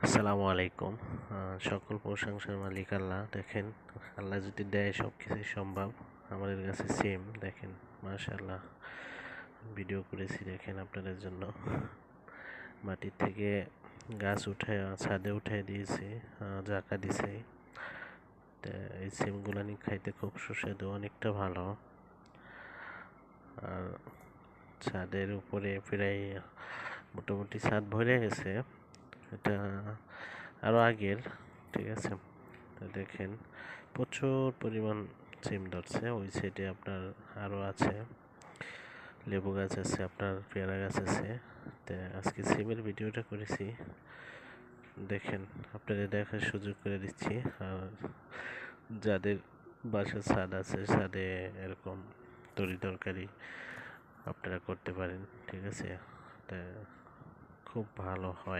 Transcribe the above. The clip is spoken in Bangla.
আসসালামু আলাইকুম। সকল প্রশংসার মালিক আল্লাহ। দেখেন, আল্লাহ যদি দেয় সব কিছুই সম্ভব। আমাদের কাছে সেম দেখেন, মাশাআল্লাহ। ভিডিও করেছি দেখেন আপনাদের জন্য। মাটির থেকে গাছ উঠে ছাদে উঠে দিয়েছি, জাকা দিছি। এই সিমগুলো নিয়ে খাইতে খুব সুস্বাদু, অনেকটা ভালো। আর ছাদের উপরে প্রায় মোটামুটি ছাদ ভরে গেছে। এটা আরও আগের, ঠিক আছে। তো দেখেন, প্রচুর পরিমাণ সিম ধরছে। ওই সাইডে আপনার আরও আছে, লেবু গাছ আছে, আপনার পেয়ারা গাছ আছে। তো আজকে সিমের ভিডিওটা করেছি, দেখেন, আপনাদের দেখার সুযোগ করে দিচ্ছি। আর যাদের বাসার ছাদ আছে, ছাদে এরকম তরকারি আপনারা করতে পারেন, ঠিক আছে। তা খুব ভালো হয়।